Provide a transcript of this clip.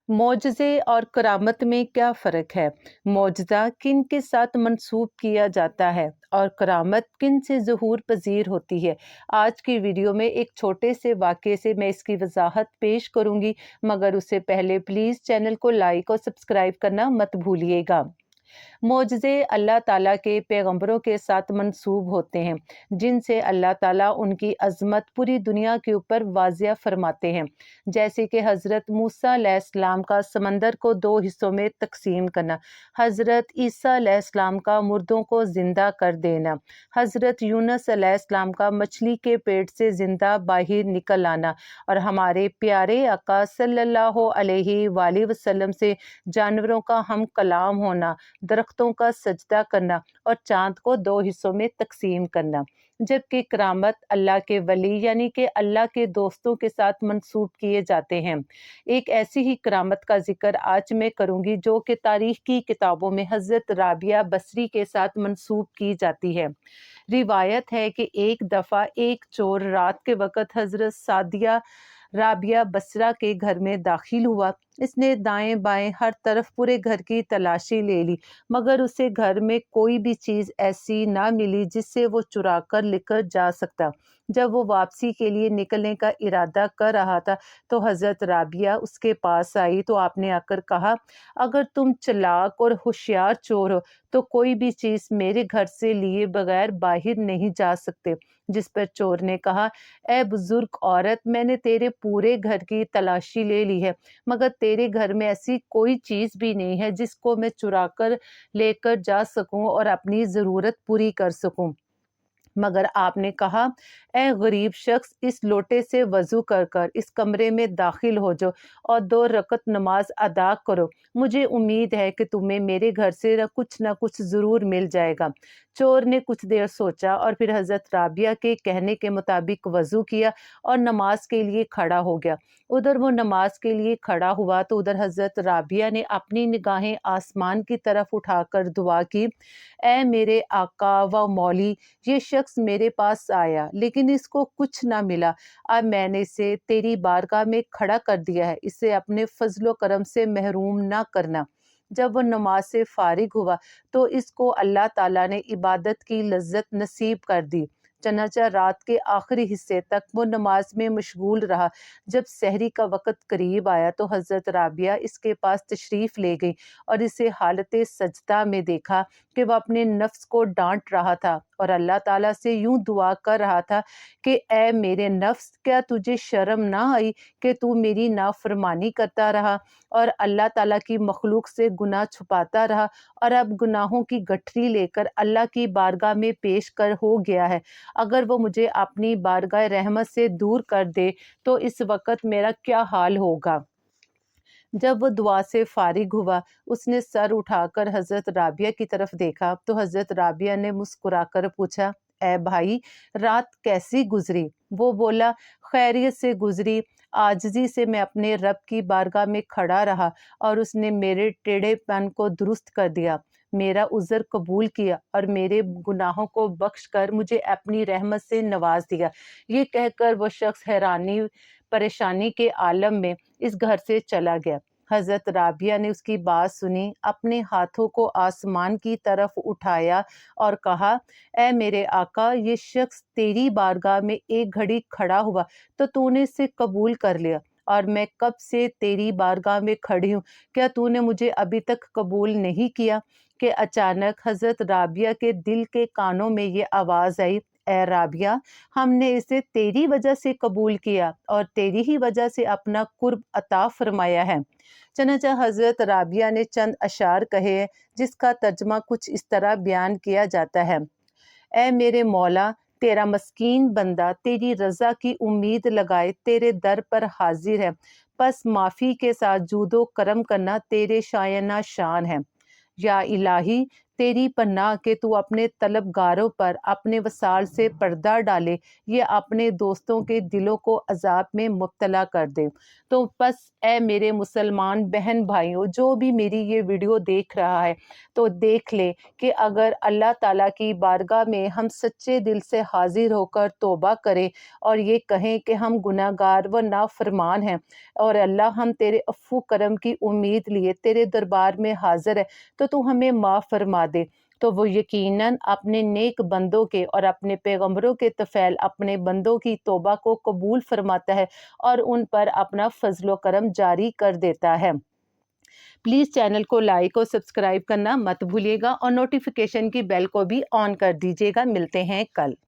मोजज़े और करामत में क्या फ़र्क है? मोजज़ा किन के साथ मंसूब किया जाता है और करामत किन से ज़हूर पज़ीर होती है? आज की वीडियो में एक छोटे से वाक़ये से मैं इसकी वज़ाहत पेश करूँगी, मगर उससे पहले प्लीज़ चैनल को लाइक और सब्सक्राइब करना मत भूलिएगा। मोजज़े अल्लाह ताला के पैगंबरों के साथ मंसूब होते हैं, जिनसे अल्लाह ताला उनकी अज़मत पूरी दुनिया के ऊपर वाज़िया फरमाते हैं। जैसे कि हज़रत मूसा अलैहिस्सलाम का समंदर को 2 हिस्सों में तक़सीम करना, हज़रत ईसा अलैहिस्सलाम का मुर्दों को ज़िंदा कर देना, हज़रत यूनुस अलैहिस्सलाम का मछली के पेट से ज़िंदा बाहर निकल आना और हमारे प्यारे आका सल्लल्लाहु अलैहि वसल्लम से जानवरों का हम कलाम होना, दरख्तों का सजदा करना और चाँद को 2 हिस्सों में तक़सीम करना। जबकि करामत अल्लाह के वली यानी कि अल्लाह के दोस्तों के साथ मंसूब किए जाते हैं। एक ऐसी ही करामत का ज़िक्र आज मैं करूँगी जो कि तारीख़ की किताबों में हज़रत राबिया बसरी के साथ मंसूब की जाती है। रिवायत है कि एक दफ़ा एक चोर रात के वक़्त हज़रत सादिया राबिया बसरा के घर में दाखिल हुआ। इसने दाएं बाएं हर तरफ पूरे घर की तलाशी ले ली, मगर उसे घर में कोई भी चीज़ ऐसी ना मिली जिससे वो चुरा कर लेकर जा सकता। जब वो वापसी के लिए निकलने का इरादा कर रहा था तो हज़रत राबिया उसके पास आई तो आपने आकर कहा, अगर तुम चालाक और होशियार चोर हो तो कोई भी चीज़ मेरे घर से लिए बगैर बाहर नहीं जा सकते। जिस पर चोर ने कहा, ए बुजुर्ग औरत, मैंने तेरे पूरे घर की तलाशी ले ली है, मगर तेरे घर में ऐसी कोई चीज़ भी नहीं है जिसको मैं चुरा कर लेकर जा सकूं और अपनी ज़रूरत पूरी कर सकूं। मगर आपने कहा, ए गरीब शख्स, इस लोटे से वज़ू कर कर इस कमरे में दाखिल हो जाओ और 2 रकत नमाज अदा करो। मुझे उम्मीद है कि तुम्हें मेरे घर से न कुछ ज़रूर मिल जाएगा। चोर ने कुछ देर सोचा और फिर हज़रत राबिया के कहने के मुताबिक वज़ू किया और नमाज के लिए खड़ा हो गया। उधर वो नमाज के लिए खड़ा हुआ तो उधर हज़रत राबिया ने अपनी निगाहें आसमान की तरफ उठाकर दुआ की, ए मेरे आका व मौली, ये शख्स मेरे पास आया लेकिन इसको कुछ ना मिला। अब मैंने इसे तेरी बारगाह में खड़ा कर दिया है, इसे अपने फजलो करम से महरूम ना करना। जब वो नमाज से फारिग हुआ तो इसको अल्लाह ताला ने इबादत की लज्जत नसीब कर दी। चनाचा रात के आखिरी हिस्से तक वो नमाज में मशगूल रहा। जब सहरी का वक़्त करीब आया तो हज़रत राबिया इसके पास तशरीफ़ ले गई और इसे हालत सजदा में देखा कि वह अपने नफ्स को डांट रहा था और अल्लाह ताला से यूं दुआ कर रहा था कि ए मेरे नफ्स, क्या तुझे शर्म ना आई कि तू मेरी नाफरमानी करता रहा और अल्लाह ताला की मखलूक से गुनाह छुपाता रहा और अब गुनाहों की गठरी लेकर अल्लाह की बारगाह में पेश कर हो गया है। अगर वो मुझे अपनी बारगाह रहमत से दूर कर दे तो इस वक़्त मेरा क्या हाल होगा। जब वो दुआ से फारिग हुआ, उसने सर उठाकर हज़रत राबिया की तरफ देखा तो हज़रत राबिया ने मुस्कुराकर पूछा, ए भाई, रात कैसी गुजरी? वो बोला, खैरियत से गुजरी। आजिज़ी से मैं अपने रब की बारगाह में खड़ा रहा और उसने मेरे टेढ़ेपन को दुरुस्त कर दिया, मेरा उज़र कबूल किया और मेरे गुनाहों को बख्श कर मुझे अपनी रहमत से नवाज दिया। ये कहकर वो शख्स हैरानी परेशानी के आलम में इस घर से चला गया। हज़रत राबिया ने उसकी बात सुनी, अपने हाथों को आसमान की तरफ उठाया और कहा, ए मेरे आका, ये शख्स तेरी बारगाह में एक घड़ी खड़ा हुआ तो तूने इसे कबूल कर लिया और मैं कब से तेरी बारगाह में खड़ी हूँ, क्या तूने मुझे अभी तक कबूल नहीं किया? कि अचानक हज़रत राबिया के दिल के कानों में ये आवाज़ आई, ए राबिया, हमने इसे तेरी वजह से कबूल किया और तेरी ही वजह से अपना कुर्ब अता फरमाया है। चनाचा हज़रत राबिया ने चंद अशार कहे जिसका तर्जमा कुछ इस तरह बयान किया जाता है, ए मेरे मौला, तेरा मस्कीन बंदा तेरी रज़ा की उम्मीद लगाए तेरे दर पर हाजिर है, बस माफ़ी के साथ जूदो करम करना तेरे शायना शान है। या इलाही, तेरी पनाह के तू अपने तलबगारों पर अपने वसाल से पर्दा डाले, ये अपने दोस्तों के दिलों को अजाब में मुब्तला कर दे। तो बस ए मेरे मुसलमान बहन भाइयों, जो भी मेरी ये वीडियो देख रहा है, तो देख ले कि अगर अल्लाह ताला की बारगाह में हम सच्चे दिल से हाजिर होकर तौबा करें और ये कहें कि हम गुनाहगार व नाफरमान हैं और अल्लाह हम तेरे अफ़्फ़ू करम की उम्मीद लिए तेरे दरबार में हाजिर है, तो तू हमें माफ़ फरमा दे। तो वो यकीनन अपने नेक बंदों के और अपने पैगंबरों के तफ़ैल अपने बंदों की तौबा को कबूल फरमाता है और उन पर अपना फजलो करम जारी कर देता है। प्लीज़ चैनल को लाइक और सब्सक्राइब करना मत भूलिएगा और नोटिफिकेशन की बेल को भी ऑन कर दीजिएगा। मिलते हैं कल।